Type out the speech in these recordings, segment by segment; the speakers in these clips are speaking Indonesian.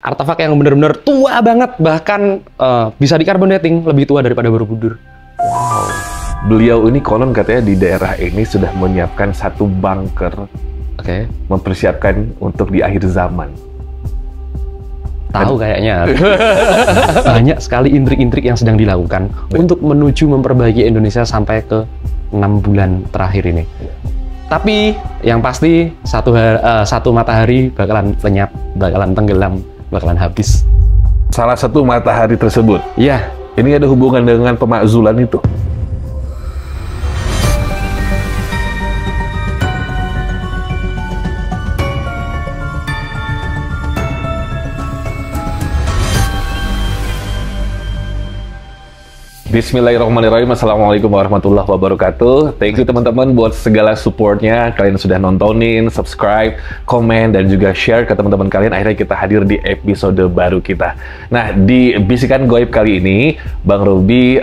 artefak yang benar-benar tua banget, bahkan bisa di carbon dating, lebih tua daripada Borobudur. Wow. Beliau ini konon katanya di daerah ini sudah menyiapkan satu bunker, mempersiapkan untuk di akhir zaman. Tahu kayaknya. Banyak sekali intrik-intrik yang sedang dilakukan untuk menuju memperbaiki Indonesia sampai ke 6 bulan terakhir ini. Tapi yang pasti satu matahari bakalan lenyap, bakalan tenggelam, bakalan habis. Salah satu matahari tersebut? Iya. Ini ada hubungan dengan pemakzulan itu? Bismillahirrahmanirrahim. Assalamualaikum warahmatullahi wabarakatuh. Thank you teman-teman buat segala supportnya. Kalian sudah nontonin, subscribe, komen, dan juga share ke teman-teman kalian. Akhirnya kita hadir di episode baru kita. Nah, di Bisikan Goib kali ini, Bang Robi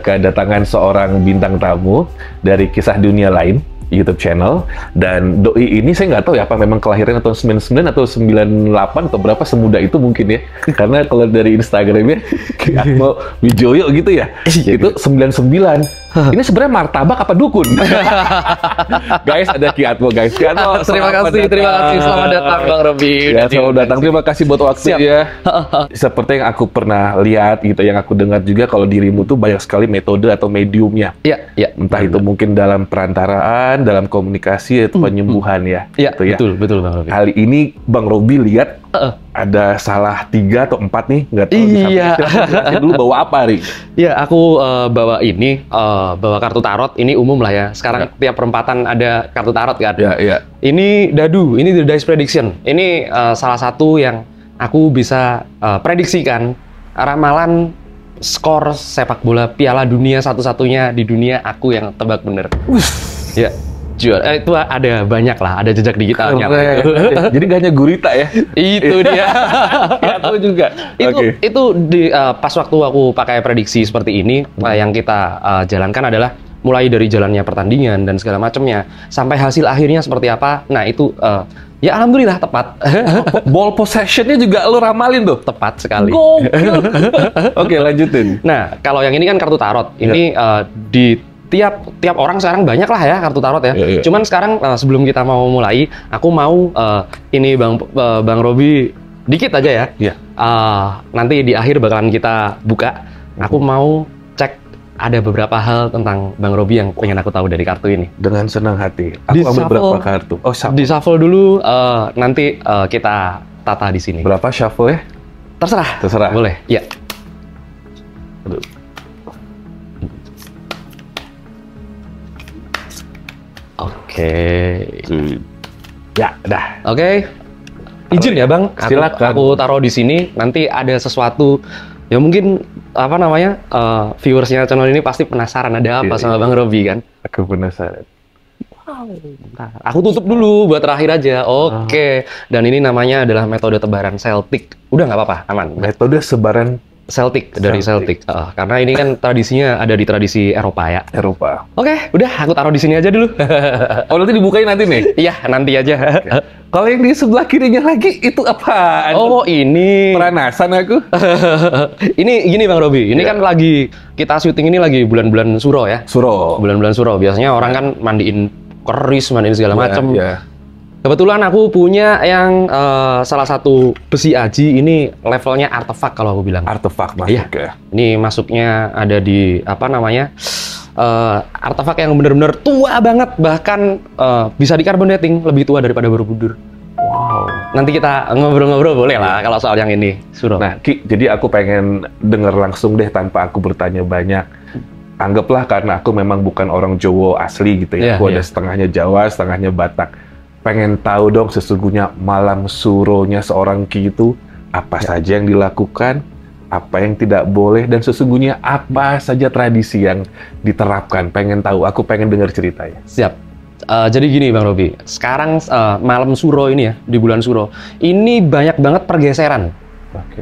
kedatangan seorang bintang tamu dari Kisah Dunia Lain YouTube channel. Dan doi ini saya nggak tahu ya apa memang kelahiran tahun 99 atau 98 atau berapa, semuda itu mungkin ya. Karena kalau dari Instagramnya Ki Atmo Wijoyo gitu ya, itu 99. Ini sebenarnya martabak apa dukun? Guys, ada Ki Atmo, guys. Ki Atmo, terima kasih. Selamat datang Bang Robi. Ya, selamat datang. Terima kasih buat waktu ya. Seperti yang aku pernah lihat gitu, yang aku dengar juga, kalau dirimu tuh banyak sekali metode atau mediumnya. Iya. Entah itu mungkin dalam perantaraan, dalam komunikasi, atau penyembuhan ya. Iya, gitu ya. Betul Bang Robi. Kali ini Bang Robi lihat ada salah 3 atau 4 nih, nggak tahu. Iya. Dulu bawa apa nih? Iya, aku bawa ini, bawa kartu tarot. Ini umum lah ya. Sekarang tiap perempatan ada kartu tarot kan. Iya. Ini dadu, ini the dice prediction. Ini salah satu yang aku bisa prediksikan ramalan skor sepak bola Piala Dunia satu-satunya di dunia, aku yang tebak bener. Ya. Itu ada banyak lah, ada jejak digitalnya. Jadi gak hanya gurita ya? Itu dia. Aku juga. Itu pas waktu aku pakai prediksi seperti ini, yang kita jalankan adalah mulai dari jalannya pertandingan dan segala macamnya sampai hasil akhirnya seperti apa. Nah itu ya alhamdulillah tepat. Ball possessionnya juga lo ramalin tuh? Tepat sekali. Oke, lanjutin. Nah kalau yang ini kan kartu tarot. Ini di tiap orang sekarang banyak lah ya kartu tarot ya. Cuman sekarang sebelum kita mau mulai, aku mau ini Bang Robi dikit aja ya. Nanti di akhir bakalan kita buka. Aku mau cek ada beberapa hal tentang Bang Robi yang pengen aku tahu dari kartu ini. Dengan senang hati. Aku ambil berapa kartu? Oh, di shuffle dulu. Nanti kita tata di sini. Berapa shuffle ya? Terserah. Boleh. Ya. Aduh. Ya, dah. Oke. Izin ya, Bang. Silakan. Aku taruh di sini. Nanti ada sesuatu ya mungkin apa namanya? Viewersnya channel ini pasti penasaran ada apa sama Bang Robi kan? Aku penasaran. Bentar. Aku tutup dulu buat terakhir aja. Oke. Dan ini namanya adalah metode tebaran Celtic. Udah nggak apa-apa, aman. Metode sebaran Celtic, dari Celtic. Karena ini kan tradisinya ada di tradisi Eropa ya. Eropa. Oke, udah aku taruh di sini aja dulu. Oh, nanti dibukain nanti nih? Iya, nanti aja. Kalau yang di sebelah kirinya lagi itu apaan? Oh, ini. Peranasan aku. Ini gini Bang Robi, ini kan lagi kita syuting ini lagi bulan-bulan Suro ya. Bulan-bulan Suro. Biasanya orang kan mandiin keris, mandiin segala macam. Kebetulan aku punya yang salah satu besi aji, ini levelnya artefak kalau aku bilang. Artefak masuk ya? Ini masuknya ada di apa namanya, artefak yang benar-benar tua banget, bahkan bisa di carbon dating, lebih tua daripada Borobudur. Wow. Nanti kita ngobrol-ngobrol boleh lah kalau soal yang ini, Suro. Nah Ki, jadi aku pengen denger langsung deh tanpa aku bertanya banyak. Anggaplah karena aku memang bukan orang Jawa asli gitu ya, aku ada setengahnya Jawa, setengahnya Batak. Pengen tahu dong sesungguhnya malam suronya seorang Ki itu apa saja yang dilakukan, apa yang tidak boleh, dan sesungguhnya apa saja tradisi yang diterapkan. Pengen tahu, aku pengen dengar ceritanya. Siap. Jadi gini Bang Robi, sekarang malam Suro ini ya, di bulan Suro, ini banyak banget pergeseran.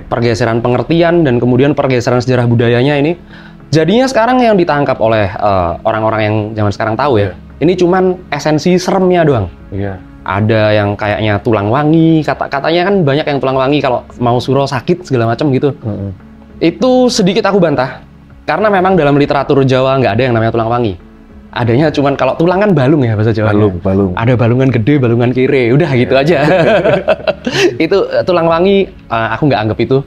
Pergeseran pengertian dan kemudian pergeseran sejarah budayanya ini. Jadinya sekarang yang ditangkap oleh orang-orang yang zaman sekarang tahu ya, ini cuman esensi seremnya doang. ada yang kayaknya tulang wangi, katanya kan banyak yang tulang wangi kalau mau suro sakit segala macam gitu. Itu sedikit aku bantah, karena memang dalam literatur Jawa nggak ada yang namanya tulang wangi. Adanya cuman kalau tulang kan balung ya bahasa Jawa. Balung. Ada balungan gede, balungan kiri, udah gitu aja. Itu tulang wangi, aku nggak anggap itu.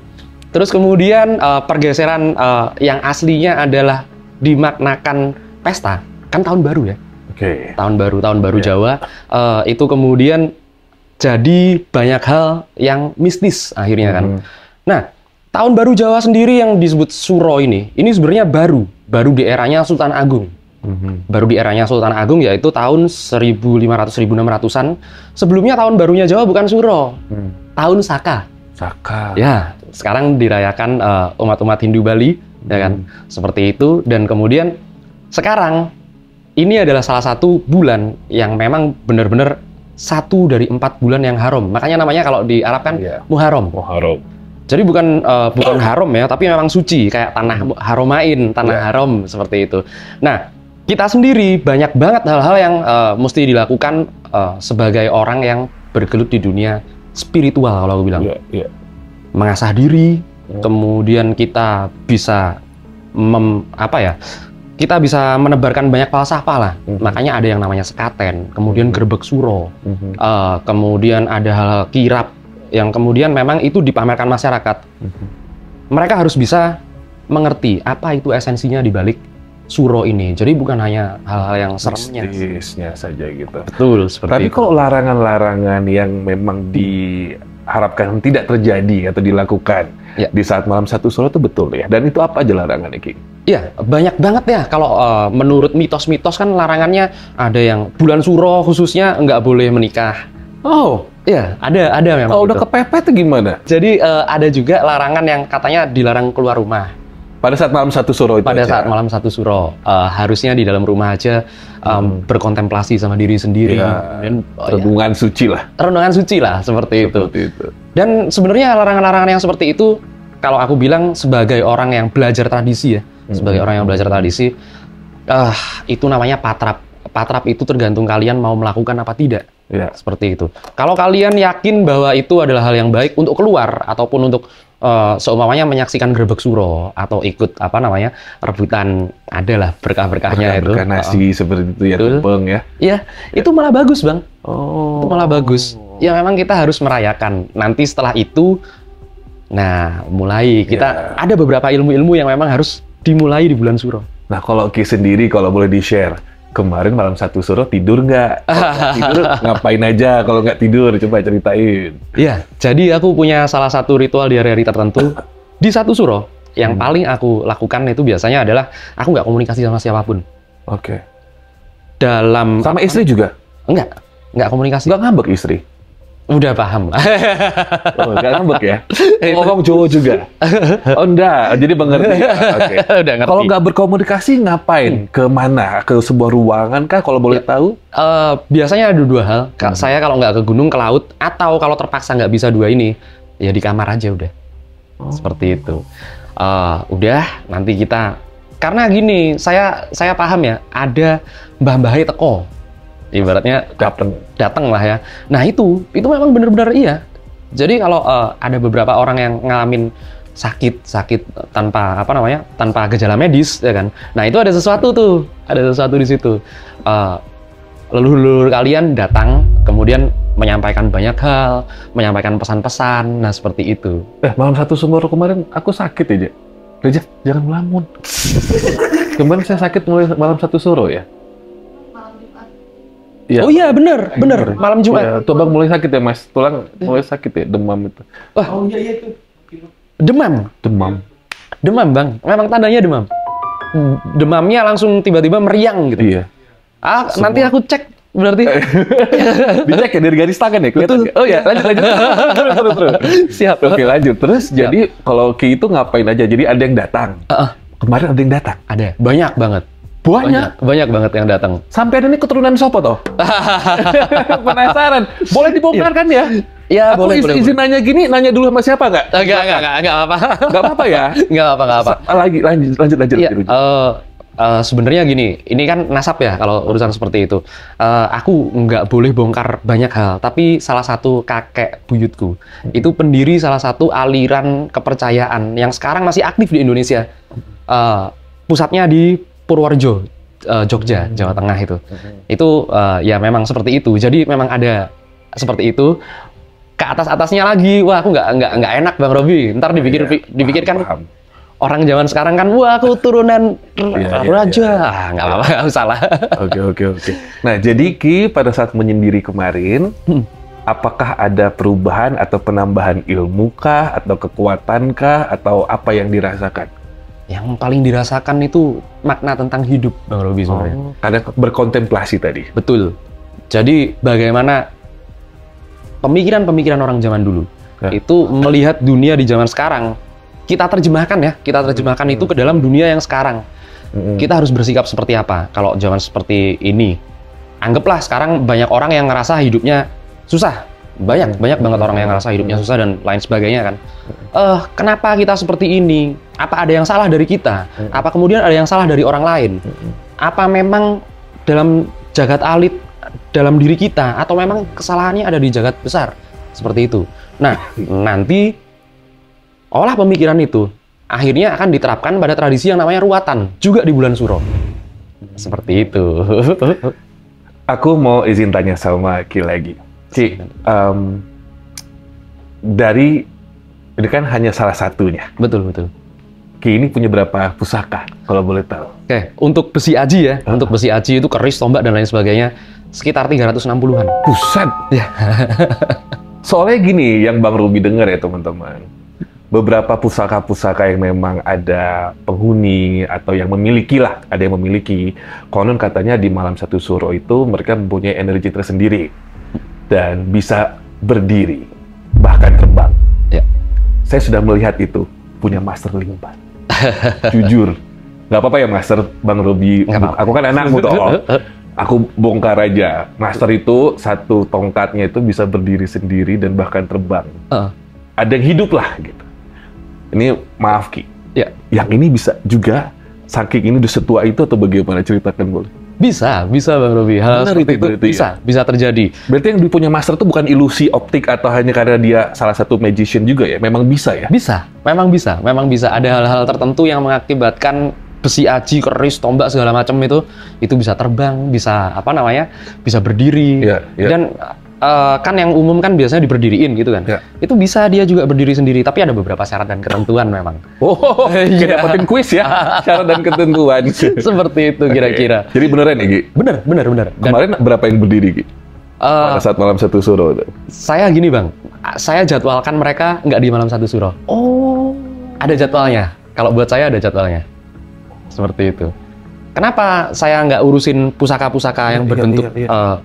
Terus kemudian pergeseran yang aslinya adalah dimaknakan pesta, kan tahun baru ya. Tahun baru Jawa. Itu kemudian jadi banyak hal yang mistis akhirnya kan. Nah, tahun baru Jawa sendiri yang disebut Suro ini sebenarnya baru di eranya Sultan Agung. Baru di eranya Sultan Agung, yaitu tahun 1500-1600-an. Sebelumnya tahun barunya Jawa bukan Suro, tahun Saka. Ya, sekarang dirayakan umat-umat Hindu Bali, ya kan? Seperti itu. Dan kemudian sekarang ini adalah salah satu bulan yang memang benar-benar satu dari 4 bulan yang haram. Makanya namanya kalau di Arab kan Muharram. Jadi bukan haram ya, tapi memang suci, kayak tanah haromain, tanah haram seperti itu. Nah, kita sendiri banyak banget hal-hal yang mesti dilakukan sebagai orang yang bergelut di dunia spiritual kalau aku bilang. Mengasah diri, kemudian kita bisa kita bisa menebarkan banyak falsafah lah. Makanya ada yang namanya sekaten, kemudian gerbek suro, kemudian ada hal kirap yang kemudian memang itu dipamerkan masyarakat. Mereka harus bisa mengerti apa itu esensinya di balik Suro ini. Jadi bukan hanya hal-hal yang seremnya. Mistisnya saja gitu. Betul, seperti Tapi itu. kalau larangan-larangan yang memang diharapkan tidak terjadi atau dilakukan di saat malam satu Suro itu betul ya? Dan itu apa aja larangannya, Ki? Iya, banyak banget ya. Kalau menurut mitos-mitos kan larangannya ada yang bulan Suro khususnya nggak boleh menikah. Oh, iya, ada memang. Kalau udah kepepet gimana? Jadi ada juga larangan yang katanya dilarang keluar rumah. Pada saat malam satu Suro itu saat malam satu Suro, harusnya di dalam rumah aja berkontemplasi sama diri sendiri. Dan, renungan suci lah. Renungan suci lah, seperti itu. Dan sebenarnya larangan-larangan yang seperti itu, kalau aku bilang sebagai orang yang belajar tradisi ya, sebagai orang yang belajar tradisi, itu namanya patrap. Patrap itu tergantung kalian mau melakukan apa tidak. Seperti itu. Kalau kalian yakin bahwa itu adalah hal yang baik untuk keluar ataupun untuk seumpamanya menyaksikan gerbek suro atau ikut rebutan, adalah berkah-berkahnya itu. Berkah nasi seperti itu ya, tumpeng ya. Iya, itu malah bagus, Bang. Itu malah bagus. Ya memang kita harus merayakan. Nanti setelah itu, mulai kita ada beberapa ilmu-ilmu yang memang harus dimulai di bulan Suro. Nah, kalau Ki sendiri kalau boleh di-share, kemarin malam satu Suro tidur nggak? Tidur ngapain aja kalau nggak tidur? Coba ceritain. Iya, jadi aku punya salah satu ritual di hari-hari tertentu di satu Suro. Yang paling aku lakukan itu biasanya adalah aku nggak komunikasi sama siapapun. Sama istri juga? Nggak komunikasi. Nggak ngambek istri? Udah paham. Nggak ngambek ya? Kamu cowok juga? Oh enggak, jadi mengerti. Udah ngerti. Kalau nggak berkomunikasi ngapain? Kemana? Ke sebuah ruangan kah kalau boleh tahu? Biasanya ada 2 hal. Saya kalau nggak ke gunung, ke laut, atau kalau terpaksa nggak bisa 2 ini, ya di kamar aja udah. Seperti itu. Udah, nanti kita... Karena gini, saya paham ya, ada mbah-mbahnya teko. Ibaratnya datang lah ya. Nah itu memang benar-benar iya. Jadi kalau ada beberapa orang yang ngalamin sakit tanpa tanpa gejala medis ya kan. Nah itu ada sesuatu di situ. Leluhur kalian datang kemudian menyampaikan banyak hal, menyampaikan pesan-pesan. Nah seperti itu. Malam satu Suro kemarin aku sakit aja. Reja, jangan melamun. Kemarin saya sakit mulai malam satu Suro ya. Ya. Oh iya bener malam Jumat. Ya, tuh Bang mulai sakit ya Mas, tulang mulai sakit ya, demam itu. Oh iya itu. Demam Bang, memang tandanya demam. Demamnya langsung tiba-tiba meriang gitu. Iya. Nanti aku cek berarti. Dicek ya dari garis tangan ya. Betul. Oh ya lanjut. Terus. Siap. Oke lanjut. Terus jadi kalau Ki itu ngapain aja? Jadi ada yang datang. Kemarin ada yang datang. Ada banyak banget. Banyak banget yang datang. Sampai ada nih keturunan sopo toh? Penasaran. Boleh dibongkar kan ya? Ya, boleh. Izin nanya gini, nanya dulu sama siapa nggak? Enggak apa-apa. Nggak apa-apa ya? Nggak apa-apa. Lanjut. Ya, sebenarnya gini, ini kan nasab ya kalau urusan seperti itu. Aku nggak boleh bongkar banyak hal, tapi salah satu kakek buyutku itu pendiri salah satu aliran kepercayaan yang sekarang masih aktif di Indonesia. Pusatnya di Purworejo, Jogja, Jawa Tengah itu. Itu ya memang seperti itu. Jadi memang ada seperti itu. Ke atas-atasnya lagi, wah aku nggak enak Bang Robi. Ntar dipikirkan paham. Orang zaman sekarang kan, wah aku turunan raja, nggak apa-apa, nggak usah lah. Oke. Nah jadi Ki pada saat menyendiri kemarin, apakah ada perubahan atau penambahan ilmu kah, atau kekuatan kah, atau apa yang dirasakan? Yang paling dirasakan itu makna tentang hidup Bang Robi sebenarnya. Karena berkontemplasi tadi. Betul. Jadi bagaimana pemikiran-pemikiran orang zaman dulu itu melihat dunia di zaman sekarang, kita terjemahkan itu ke dalam dunia yang sekarang. Kita harus bersikap seperti apa kalau zaman seperti ini. Anggaplah sekarang banyak orang yang ngerasa hidupnya susah, banyak banget orang yang ngerasa hidupnya susah dan lain sebagainya kan. Kenapa kita seperti ini? Apa ada yang salah dari kita? Apa kemudian ada yang salah dari orang lain? Apa memang dalam jagat alit dalam diri kita, atau memang kesalahannya ada di jagat besar seperti itu. Nah, nanti olah pemikiran itu akhirnya akan diterapkan pada tradisi yang namanya ruatan juga di bulan Suro. Seperti itu. Aku mau izin tanya sama Ki lagi. Ki, dari ini kan hanya salah satunya. Betul. Ki ini punya berapa pusaka kalau boleh tahu? Oke, untuk besi aji ya, untuk besi aji itu keris, tombak dan lain sebagainya sekitar 360-an. Buset. Ya. Soalnya gini, yang Bang Robi dengar ya teman-teman. Beberapa pusaka-pusaka yang memang ada penghuni atau yang memiliki lah, ada yang memiliki. Konon katanya di malam satu suro itu mereka mempunyai energi tersendiri dan bisa berdiri, bahkan terbang. Ya. Saya sudah melihat itu, punya Master Limban. Jujur, nggak apa-apa ya Master Bang Robi. Aku kan anakmu toh. Aku bongkar aja. Master itu satu tongkatnya itu bisa berdiri sendiri dan bahkan terbang. Ada yang hidup lah gitu. Ini maaf Ki. Ya. Yang ini bisa juga saking ini udah setua itu atau bagaimana, ceritakan boleh? Bisa Bang Robi. Hal seperti itu bisa terjadi. Berarti yang punya master itu bukan ilusi optik atau hanya karena dia salah satu magician juga ya? Memang bisa ya? Bisa, memang bisa. Ada hal-hal tertentu yang mengakibatkan besi aji, keris, tombak segala macam itu bisa terbang, bisa bisa berdiri. Dan kan yang umum kan biasanya diberdiriin gitu kan. Itu bisa dia juga berdiri sendiri, tapi ada beberapa syarat dan ketentuan memang. Kayak dapetin kuis ya, syarat dan ketentuan. Seperti itu kira-kira. Jadi beneran ya Ki? Bener. Kemarin berapa yang berdiri Ki? Pada saat malam satu suro. Saya gini Bang, saya jadwalkan mereka nggak di malam satu suro. Ada jadwalnya. Kalau buat saya ada jadwalnya. Seperti itu. Kenapa saya nggak urusin pusaka-pusaka yang berbentuk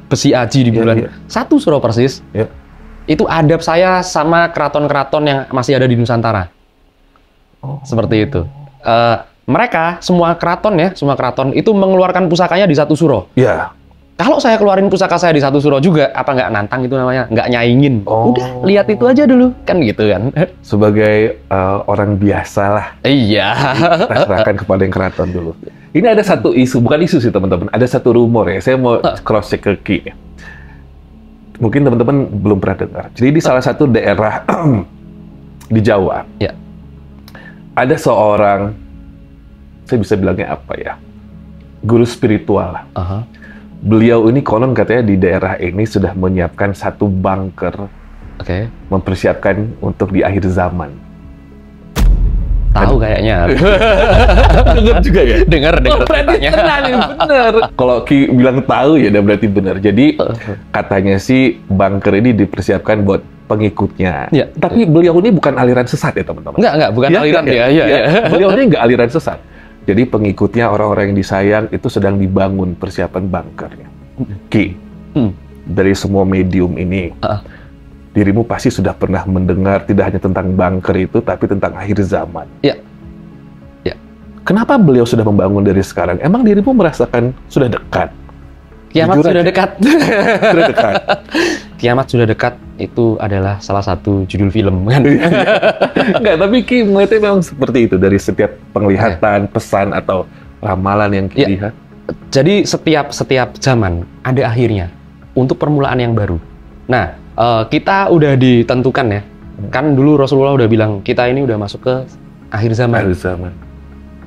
besi aji di bulan satu suro persis? Itu adab saya sama keraton-keraton yang masih ada di Nusantara. Seperti itu. Mereka semua keraton itu mengeluarkan pusakanya di satu suro. Kalau saya keluarin pusaka saya di satu suro juga, apa nggak nantang itu namanya? Nggak nyaingin. Udah, lihat itu aja dulu. Kan gitu kan. Sebagai orang biasa lah. Iya. Kita serahkan kepada yang keraton dulu. Ini ada satu isu, bukan isu sih teman-teman. Ada satu rumor ya, saya mau cross-check ke Ki. Mungkin teman-teman belum pernah dengar. Jadi di salah satu daerah di Jawa, ada seorang, saya bisa bilangnya apa ya, guru spiritual lah. Beliau ini konon katanya di daerah ini sudah menyiapkan satu bunker, mempersiapkan untuk di akhir zaman. Tahu kayaknya. Dengar juga ya? Dengar. Bener. Kalau Ki bilang tahu ya, udah berarti benar. Jadi katanya sih bunker ini dipersiapkan buat pengikutnya. Tapi beliau ini bukan aliran sesat ya teman-teman? Enggak, bukan aliran dia. Beliau ini enggak aliran sesat. Jadi pengikutnya orang-orang yang disayang itu sedang dibangun persiapan bunkernya. Ki, dari semua medium ini, dirimu pasti sudah pernah mendengar tidak hanya tentang bunker itu, tapi tentang akhir zaman. Kenapa beliau sudah membangun dari sekarang? Emang dirimu merasakan sudah dekat? Kiamat sudah dekat. Sudah dekat. Kiamat sudah dekat itu adalah salah satu judul film kan. Enggak, tapi Ki melihatnya memang seperti itu dari setiap penglihatan, pesan atau ramalan yang kita lihat. Jadi setiap zaman ada akhirnya untuk permulaan yang baru. Nah, kita udah ditentukan ya. Kan dulu Rasulullah udah bilang kita ini udah masuk ke akhir zaman.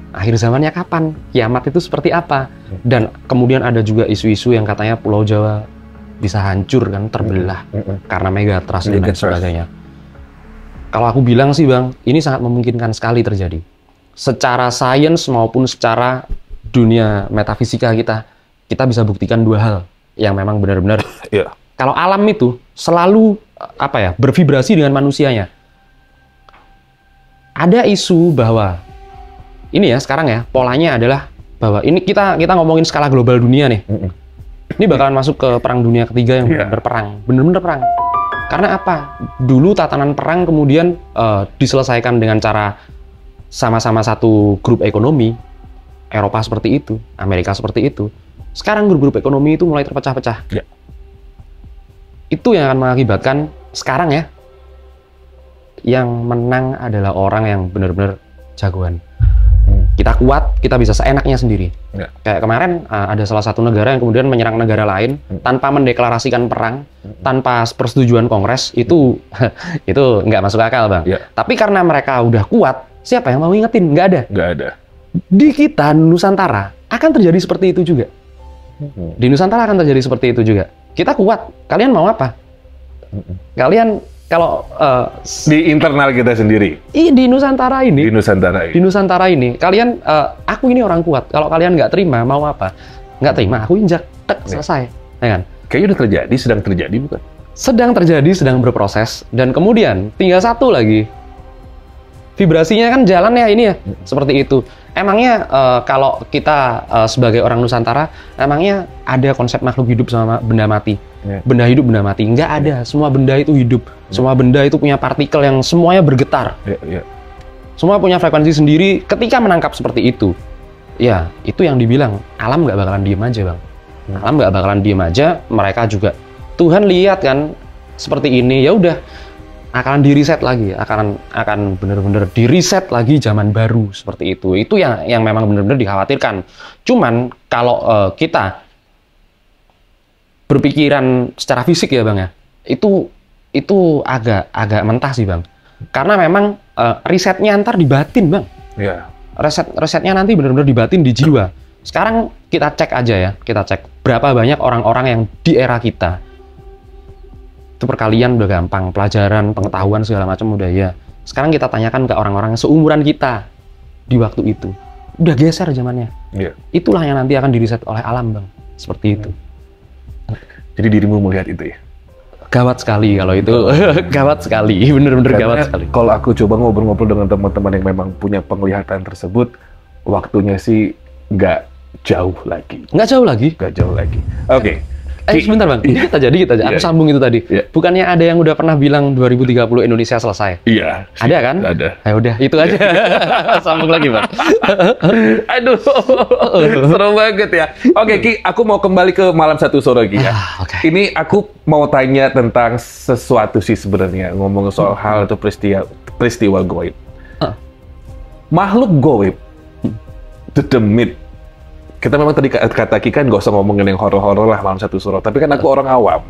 Akhir zamannya kapan? Kiamat itu seperti apa? Dan kemudian ada juga isu-isu yang katanya Pulau Jawa bisa hancur kan, terbelah karena megatrust dan lain sebagainya. Kalau aku bilang sih Bang, ini sangat memungkinkan sekali terjadi. Secara sains maupun secara dunia metafisika kita bisa buktikan dua hal yang memang benar-benar. Kalau alam itu selalu bervibrasi dengan manusianya. Ada isu bahwa ini ya sekarang ya polanya adalah bahwa ini kita ngomongin skala global dunia nih. Ini bakalan masuk ke perang dunia ketiga yang benar-benar perang. Karena apa? Dulu tatanan perang kemudian diselesaikan dengan cara sama-sama satu grup ekonomi. Eropa seperti itu, Amerika seperti itu. Sekarang grup-grup ekonomi itu mulai terpecah-pecah. Itu yang akan mengakibatkan sekarang ya, yang menang adalah orang yang benar-benar jagoan. Kita kuat, kita bisa seenaknya sendiri. Kayak kemarin ada salah satu negara yang kemudian menyerang negara lain tanpa mendeklarasikan perang, tanpa persetujuan Kongres, itu nggak masuk akal Bang. Tapi karena mereka udah kuat, siapa yang mau ingetin? Nggak ada. Nggak ada. Di kita, Nusantara, akan terjadi seperti itu juga. Di Nusantara akan terjadi seperti itu juga. Kita kuat, kalian mau apa? Kalian kalau di internal kita sendiri. Di Nusantara ini. Di Nusantara ini, kalian, aku ini orang kuat. Kalau kalian nggak terima, mau apa? Nggak terima, aku injak, selesai. Ya kan? Kayaknya udah terjadi, sedang terjadi bukan? Sedang terjadi, sedang berproses. Dan kemudian tinggal satu lagi. Vibrasinya kan jalan ya ini ya, seperti itu. Emangnya kalau kita sebagai orang Nusantara, emangnya ada konsep makhluk hidup sama benda mati? Benda hidup, benda mati? Nggak ada. Semua benda itu hidup. Semua benda itu punya partikel yang semuanya bergetar. Semua punya frekuensi sendiri. Ketika menangkap seperti itu, ya itu yang dibilang alam nggak bakalan diem aja Bang. Alam nggak bakalan diem aja. Mereka juga Tuhan lihat kan seperti ini, ya udah. Akan di-reset lagi, akan benar-benar di-reset lagi zaman baru seperti itu. Itu yang memang benar-benar dikhawatirkan. Cuman kalau kita berpikiran secara fisik ya Bang ya, itu agak mentah sih Bang. Karena memang risetnya ntar di batin Bang. Risetnya nanti benar-benar di batin, di jiwa. Sekarang kita cek aja ya, kita cek berapa banyak orang-orang yang di era kita itu perkalian udah gampang, pelajaran, pengetahuan segala macam udah ya. Sekarang kita tanyakan ke orang-orang seumuran kita di waktu itu, udah geser zamannya. Itulah yang nanti akan diriset oleh alam Bang, seperti itu. Jadi dirimu melihat itu ya? Gawat sekali kalau itu, gawat sekali, bener-bener gawat sekali. Kalau aku coba ngobrol-ngobrol dengan teman-teman yang memang punya penglihatan tersebut, waktunya sih nggak jauh lagi. Nggak jauh lagi? Nggak jauh lagi. Oke. Sebentar Bang, dikit aja. Aku sambung itu tadi. Bukannya ada yang udah pernah bilang 2030 Indonesia selesai? Iya. Ada kan? Ada. Ya udah, itu aja. Sambung lagi Bang. Aduh, seru banget ya. Oke Ki, aku mau kembali ke Malam Satu Suro Ki ya. Ini aku mau tanya tentang sesuatu sih sebenarnya, ngomong soal hal atau peristiwa goib. Makhluk goib, the demit. Kita memang tadi kata Ki kan nggak usah ngomongin yang horor-horor lah Malam Satu Suro. Tapi kan aku orang awam.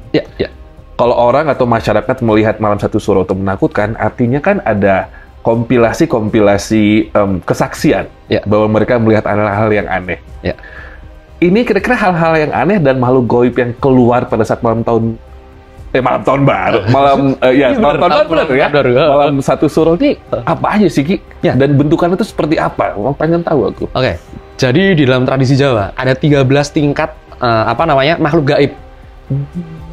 Kalau orang atau masyarakat melihat Malam Satu Suro itu menakutkan, artinya kan ada kompilasi kesaksian bahwa mereka melihat hal-hal yang aneh. Ini kira-kira hal-hal yang aneh dan makhluk goib yang keluar pada saat malam tahun baru, Malam Satu Suro ini apa aja sih Ki? Dan bentukannya itu seperti apa? Mau pengen tahu aku. Jadi di dalam tradisi Jawa ada 13 tingkat makhluk gaib.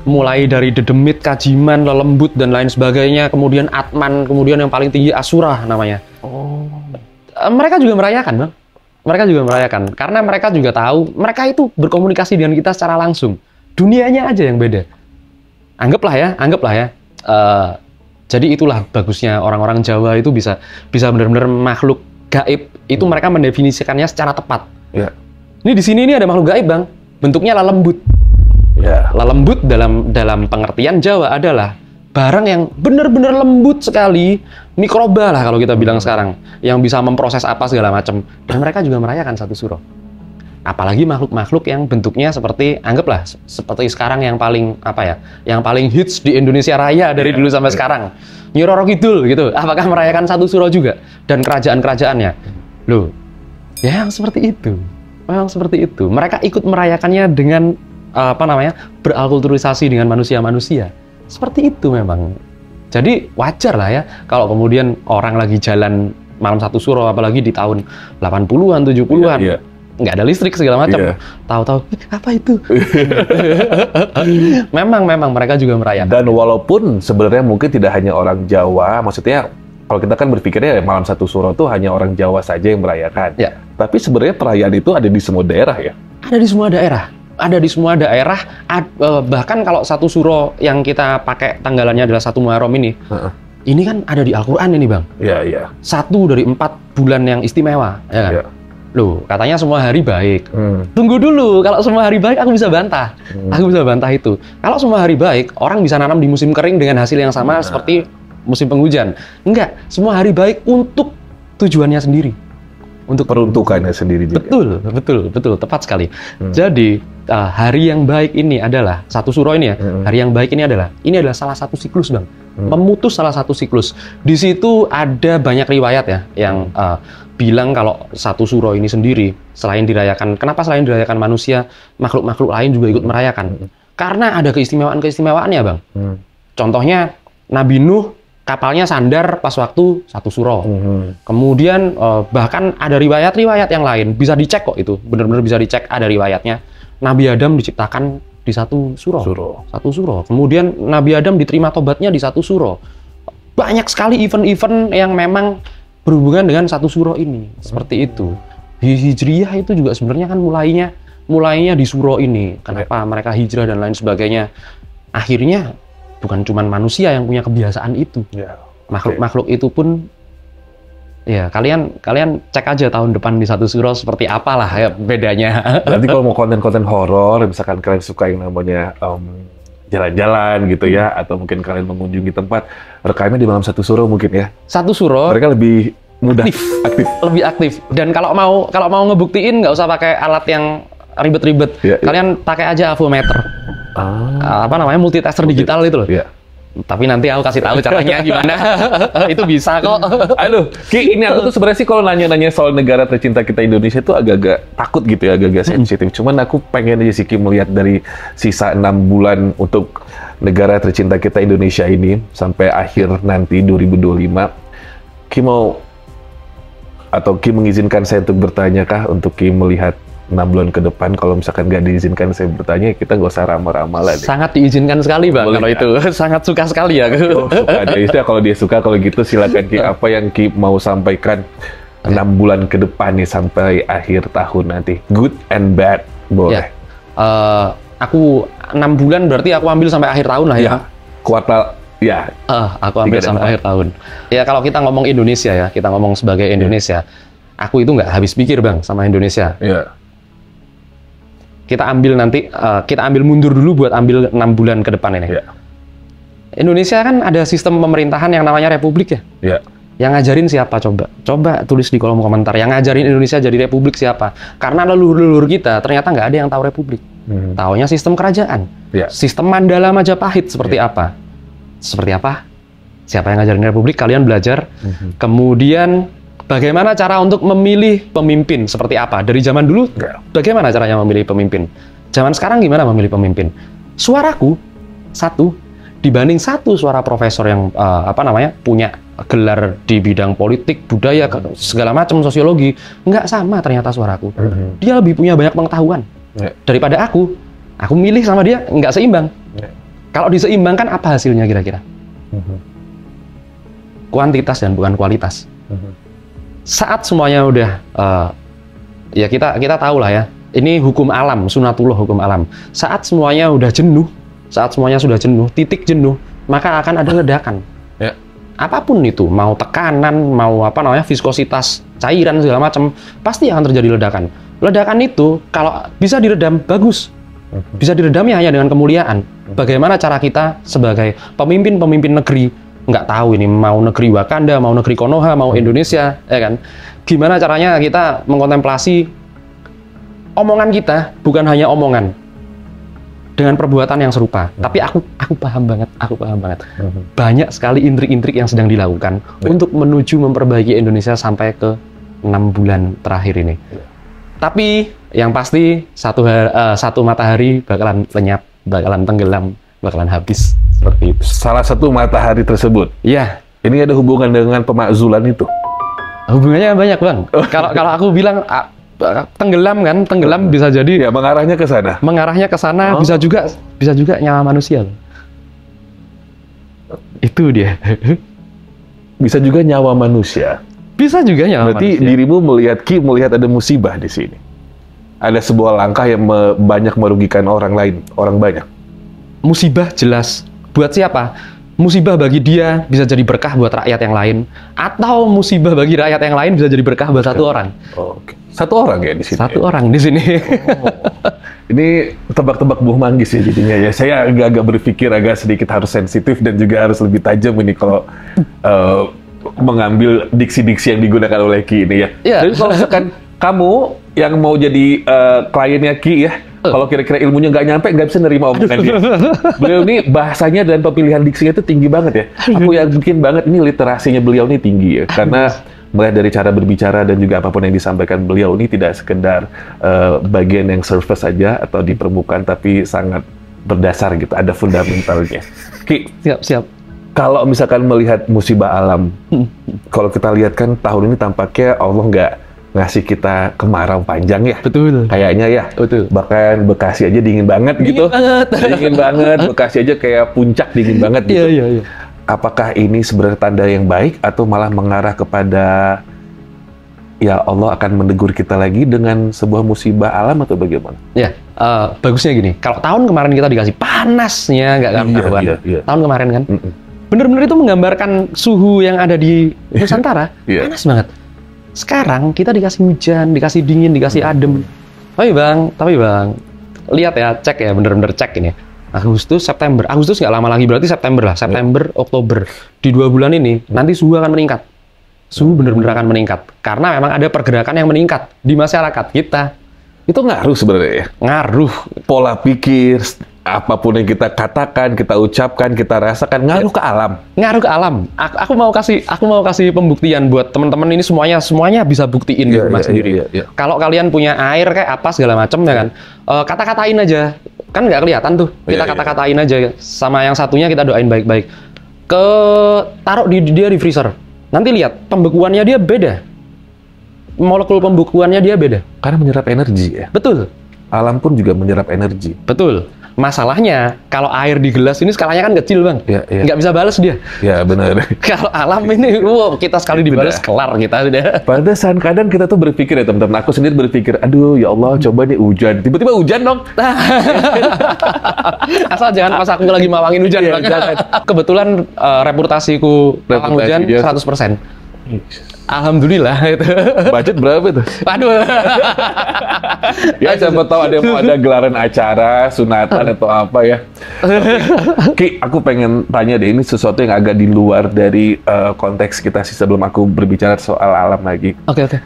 Mulai dari dedemit, kajiman, lelembut dan lain sebagainya, kemudian atman, kemudian yang paling tinggi asurah namanya. Mereka juga merayakan, Bang. Mereka juga merayakan karena mereka juga tahu mereka itu berkomunikasi dengan kita secara langsung. Dunianya aja yang beda. Anggaplah ya. Jadi itulah bagusnya orang-orang Jawa itu bisa benar-benar makhluk gaib itu mereka mendefinisikannya secara tepat. Ini di sini ada makhluk gaib Bang, bentuknya lelembut. Lelembut dalam pengertian Jawa adalah barang yang benar-benar lembut sekali, mikroba lah kalau kita bilang sekarang, yang bisa memproses apa segala macam. Dan mereka juga merayakan Satu Suro. Apalagi makhluk-makhluk yang bentuknya seperti, anggaplah seperti sekarang yang paling yang paling hits di Indonesia Raya dari dulu sampai sekarang, Nyi Roro Kidul gitu. Apakah merayakan satu suro juga dan kerajaan-kerajaannya? Loh, ya yang seperti itu. Memang seperti itu. Mereka ikut merayakannya dengan beralkulturisasi dengan manusia-manusia. Seperti itu memang. Jadi wajar lah ya kalau kemudian orang lagi jalan malam satu suro, apalagi di tahun 80-an, 70-an. Nggak ada listrik segala macam, tahu-tahu apa itu? memang mereka juga merayakan. Dan walaupun sebenarnya mungkin tidak hanya orang Jawa, maksudnya kalau kita kan berpikirnya malam satu suro itu hanya orang Jawa saja yang merayakan. Tapi sebenarnya perayaan itu ada di semua daerah ya. Ada di semua daerah. Ada di semua daerah. Bahkan kalau satu suro yang kita pakai tanggalannya adalah 1 Muharram ini. Ini kan ada di Al-Quran ini, Bang. Iya. 1 dari 4 bulan yang istimewa, ya kan? Loh, katanya semua hari baik. Tunggu dulu, kalau semua hari baik aku bisa bantah. Aku bisa bantah itu. Kalau semua hari baik, orang bisa nanam di musim kering dengan hasil yang sama seperti musim penghujan. Enggak, semua hari baik untuk tujuannya sendiri. Untuk peruntukannya sendiri juga. Betul, tepat sekali. Jadi, hari yang baik ini adalah, satu suro ini ya, hari yang baik ini adalah salah satu siklus, Bang. Memutus salah satu siklus. Di situ ada banyak riwayat ya, yang bilang kalau satu suro ini sendiri, selain dirayakan, kenapa selain dirayakan manusia, makhluk-makhluk lain juga ikut merayakan? Karena ada keistimewaan-keistimewaannya, Bang. Contohnya, Nabi Nuh, kapalnya sandar pas waktu satu suro. Kemudian bahkan ada riwayat-riwayat yang lain, bisa dicek kok itu, benar-benar bisa dicek, ada riwayatnya. Nabi Adam diciptakan di satu suro. Satu suro. Kemudian Nabi Adam diterima tobatnya di satu suro. Banyak sekali event-event yang memang berhubungan dengan satu suro ini. Seperti itu. Hijriyah itu juga sebenarnya kan mulainya di suro ini. Kenapa mereka hijrah dan lain sebagainya. Akhirnya bukan cuma manusia yang punya kebiasaan itu. Makhluk-makhluk itu pun ya kalian cek aja tahun depan di satu suro seperti apalah ya bedanya. Nanti kalau mau konten-konten horor, misalkan kalian suka yang namanya jalan-jalan gitu ya, atau mungkin kalian mengunjungi tempat, rekamnya di malam satu suro mungkin ya. Satu suro. Mereka lebih mudah, aktif. Lebih aktif. Dan kalau mau ngebuktiin nggak usah pakai alat yang ribet-ribet. Kalian pakai aja avometer. Multitester digital itu loh. Tapi nanti aku kasih tahu caranya gimana. Itu bisa kok. Aduh, Ki, ini aku tuh sebenarnya sih kalau nanya-nanya soal negara tercinta kita Indonesia itu agak-agak takut gitu ya, agak-agak sensitif. Cuman aku pengen aja sih Ki melihat dari sisa 6 bulan untuk negara tercinta kita Indonesia ini sampai akhir nanti 2025. Ki mau atau Ki mengizinkan saya untuk bertanya kah untuk Ki melihat 6 bulan ke depan, kalau misalkan nggak diizinkan saya bertanya, kita nggak usah ramal-ramal deh. Sangat diizinkan sekali, Bang. Boleh, kalau itu sangat suka sekali ya. Suka dia. Kalau dia suka, kalau gitu silakan Ki, apa yang Ki mau sampaikan 6 bulan ke depan nih sampai akhir tahun nanti. Good and bad, boleh. Aku 6 bulan berarti aku ambil sampai akhir tahun lah ya. Kuartal. Aku ambil sampai akhir tahun. Ya kalau kita ngomong Indonesia ya, kita ngomong sebagai Indonesia, aku itu nggak habis pikir Bang sama Indonesia. Kita ambil nanti, kita ambil mundur dulu buat ambil 6 bulan ke depan ini. Indonesia kan ada sistem pemerintahan yang namanya republik ya. Yang ngajarin siapa coba? Coba tulis di kolom komentar. Yang ngajarin Indonesia jadi republik siapa? Karena leluhur-leluhur kita ternyata nggak ada yang tahu republik. Taunya sistem kerajaan. Sistem Mandala Majapahit seperti apa? Seperti apa? Siapa yang ngajarin republik? Kalian belajar. Kemudian bagaimana cara untuk memilih pemimpin seperti apa? Dari zaman dulu, bagaimana caranya memilih pemimpin? Zaman sekarang gimana memilih pemimpin? Suaraku satu dibanding satu suara profesor yang punya gelar di bidang politik, budaya, segala macam, sosiologi, nggak sama ternyata suaraku. Dia lebih punya banyak pengetahuan daripada aku. Aku milih sama dia nggak seimbang. Kalau diseimbangkan apa hasilnya kira-kira? Kuantitas dan bukan kualitas. Saat semuanya udah ya kita tahu lah ya, ini hukum alam, sunatullah hukum alam. Saat semuanya udah jenuh, saat semuanya sudah jenuh, titik jenuh, maka akan ada ledakan. Apapun itu, mau tekanan, mau viskositas cairan segala macam, pasti akan terjadi ledakan. Ledakan itu kalau bisa diredam bagus, bisa diredamnya hanya dengan kemuliaan. Bagaimana cara kita sebagai pemimpin negeri, nggak tahu ini mau negeri Wakanda, mau negeri Konoha, mau Indonesia, ya kan? Gimana caranya kita mengkontemplasi omongan kita bukan hanya omongan dengan perbuatan yang serupa, tapi aku paham banget, banyak sekali intrik-intrik yang sedang dilakukan untuk menuju memperbaiki Indonesia sampai ke 6 bulan terakhir ini. Tapi yang pasti satu matahari bakalan lenyap, bakalan tenggelam, bakalan habis seperti itu. Salah satu matahari tersebut. Iya. Ini ada hubungan dengan pemakzulan itu. Hubungannya banyak, Bang. Kalau aku bilang tenggelam kan, tenggelam bisa jadi ya mengarahnya ke sana. Mengarahnya ke sana bisa juga nyawa manusia. Itu dia. Bisa juga nyawa manusia. Bisa juga nyawa Berarti manusia. dirimu melihat ada musibah di sini. Ada sebuah langkah yang banyak merugikan orang lain, orang banyak. Musibah jelas. Buat siapa? Musibah bagi dia bisa jadi berkah buat rakyat yang lain, atau musibah bagi rakyat yang lain bisa jadi berkah buat satu orang. Oke. Satu orang ya di sini. Satu orang di sini. Ini tebak-tebak buah manggis ya jadinya ya. Saya agak berpikir agak sedikit harus sensitif dan juga harus lebih tajam ini kalau mengambil diksi-diksi yang digunakan oleh Ki ini ya. Jadi kalau misalkan kamu yang mau jadi kliennya Ki ya, kalau kira-kira ilmunya nggak nyampe, nggak bisa nerima omongan dia. Beliau ini bahasanya dan pemilihan diksinya itu tinggi banget ya. Aku yakin banget ini literasinya beliau ini tinggi ya. Karena mulai dari cara berbicara dan juga apapun yang disampaikan beliau ini tidak sekedar bagian yang surface saja atau di permukaan, tapi sangat berdasar gitu, ada fundamentalnya. Ki, Siap. kalau misalkan melihat musibah alam, kalau kita lihat kan tahun ini tampaknya Allah nggak ngasih kita kemarau panjang ya. Betul. Kayaknya ya. Betul. Bahkan Bekasi aja dingin banget gitu. Dingin banget. Bekasi aja kayak puncak dingin banget gitu. Iya. Apakah ini sebenarnya tanda yang baik atau malah mengarah kepada ya Allah akan menegur kita lagi dengan sebuah musibah alam atau bagaimana? Ya, bagusnya gini. Kalau tahun kemarin kita dikasih panasnya nggak karuan. Iya. Tahun kemarin kan. Bener-bener itu menggambarkan suhu yang ada di Nusantara. Panas banget. Sekarang kita dikasih hujan, dikasih dingin, dikasih adem. Tapi bang, lihat ya, cek ya, bener-bener cek ini. Agustus, September. Agustus nggak lama lagi, berarti September lah. September, Oktober. Di 2 bulan ini, nanti suhu akan meningkat. Suhu bener-bener akan meningkat. Karena memang ada pergerakan yang meningkat di masyarakat kita. Itu ngaruh sebenarnya ya? Ngaruh. Pola pikir, apapun yang kita katakan, kita ucapkan, kita rasakan, ngaruh ke alam. Ngaruh ke alam. Aku mau kasih pembuktian buat teman-teman ini semuanya bisa buktiin di rumah sendiri. Kalau kalian punya air kayak apa segala macam ya kan, kata-katain aja. Kan nggak kelihatan tuh. Kita kata-katain aja. Sama yang satunya kita doain baik-baik. Taruh dia di freezer. Nanti lihat pembekuannya dia beda. Molekul pembekuannya dia beda. Karena menyerap energi ya. Betul. Alam pun juga menyerap energi. Betul. Masalahnya, kalau air di gelas ini skalanya kan kecil, Bang. Nggak bisa balas dia. Ya, benar. Kalau alam ini, kita sekali dibalas, kelar kita sudah. Padahal kadang kita tuh berpikir ya, teman-teman. Aku sendiri berpikir, aduh, ya Allah, coba nih hujan. Tiba-tiba hujan dong. Asal jangan pas aku lagi mawangin hujan, Bang. Kebetulan reputasiku mawang hujan 100%. Alhamdulillah itu. Budget berapa tuh? Aduh. Ya siapa tahu ada yang mau ada gelaran acara, sunatan atau apa ya. Ki, aku pengen tanya deh, ini sesuatu yang agak di luar dari konteks kita sih sebelum aku berbicara soal alam lagi. Oke.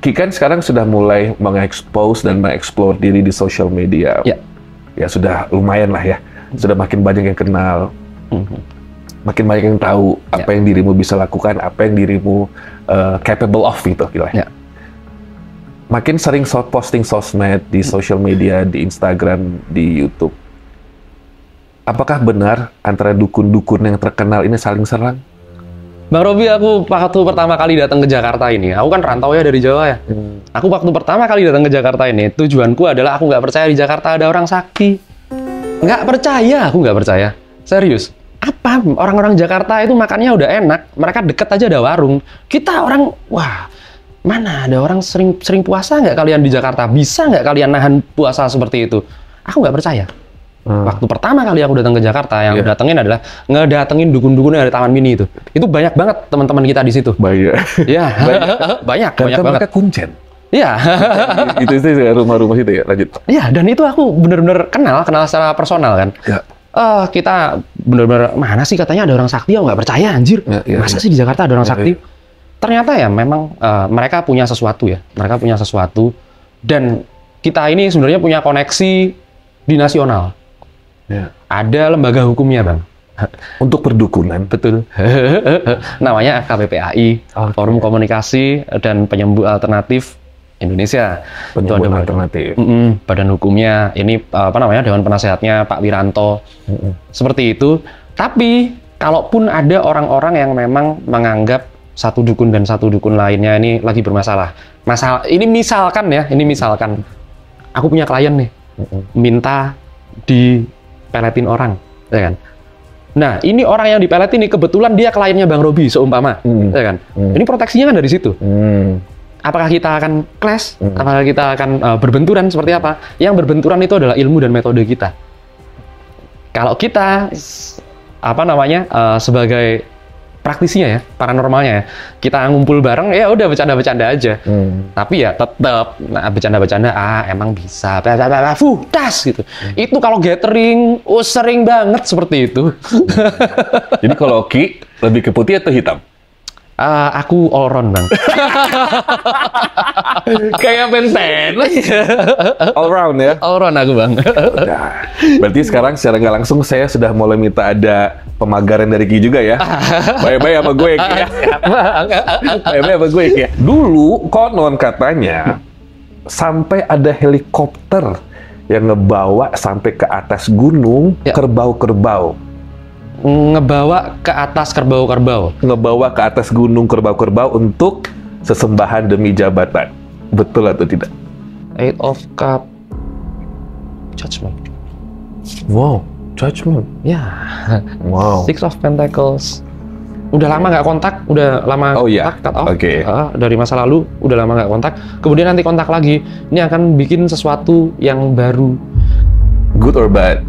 Ki kan sekarang sudah mulai mengekspos dan mengeksplor diri di social media. Ya sudah lumayan lah ya. Sudah makin banyak yang kenal. Makin banyak yang tahu apa yang dirimu bisa lakukan, apa yang dirimu capable of gitu. Makin sering posting sosmed di social media, di Instagram, di YouTube. Apakah benar antara dukun-dukun yang terkenal ini saling serang? Bang Robi, aku waktu pertama kali datang ke Jakarta ini, aku kan rantau ya dari Jawa ya. Aku waktu pertama kali datang ke Jakarta ini, tujuanku adalah aku nggak percaya di Jakarta ada orang sakti. Nggak percaya, aku nggak percaya. Serius. Apa? Orang-orang Jakarta itu makannya udah enak, mereka deket aja ada warung. Kita orang, wah, mana ada orang sering puasa nggak kalian di Jakarta? Bisa nggak kalian nahan puasa seperti itu? Aku nggak percaya. Waktu pertama kali aku datang ke Jakarta, yang datengin adalah ngedatengin dukun-dukun dari Taman Mini itu. Itu banyak banget teman-teman kita di situ. Banyak. Ya, banyak banget. Mereka kuncen. Iya. itu rumah-rumah itu ya, lanjut. Iya, dan itu aku bener-bener kenal secara personal kan. Kita bener-bener, mana sih katanya ada orang sakti, aku nggak percaya anjir. Masa sih di Jakarta ada orang sakti? Ternyata ya memang mereka punya sesuatu ya. Mereka punya sesuatu dan kita ini sebenarnya punya koneksi di nasional. Ya. Ada lembaga hukumnya, Bang. Untuk perdukunan. Betul. Namanya FKPPAI, Forum Komunikasi dan Penyembuh Alternatif Indonesia. Penyembuh alternatif. Badan hukumnya ini apa namanya, Dewan Penasehatnya Pak Wiranto. Seperti itu. Tapi kalaupun ada orang-orang yang memang menganggap satu dukun dan satu dukun lainnya ini lagi bermasalah. Ini misalkan ya, aku punya klien nih, minta dipeletin orang, ya kan? Nah, ini orang yang dipeletin ini kebetulan dia kliennya Bang Robi seumpama, ya kan? Ini proteksinya kan dari situ. Apakah kita akan clash? Apakah kita akan berbenturan seperti apa? Yang berbenturan itu adalah ilmu dan metode kita. Kalau kita sebagai praktisinya ya, paranormalnya ya, kita ngumpul bareng ya udah bercanda-bercanda aja. Tapi ya tetap bercanda-bercanda emang bisa tas gitu. Itu kalau gathering sering banget seperti itu. Jadi kalau Ki lebih ke putih atau hitam? Aku all round, Bang. Kayak Ben 10. All round ya? All round aku, Bang. Nah, berarti sekarang secara nggak langsung saya sudah mulai minta ada pemagaran dari Ki juga ya. Bye-bye sama gue, Ki ya. Bye-bye sama gue, Ki ya. Dulu konon katanya sampai ada helikopter yang ngebawa sampai ke atas gunung kerbau-kerbau. Ngebawa ke atas kerbau-kerbau. Ngebawa ke atas gunung kerbau-kerbau untuk sesembahan demi jabatan. Betul atau tidak? Eight of Cup, Judgment. Wow, Judgment. Ya. Wow. Six of Pentacles. Udah lama nggak kontak, udah lama cut off. Dari masa lalu, udah lama nggak kontak. Kemudian nanti kontak lagi. Ini akan bikin sesuatu yang baru. Good or bad?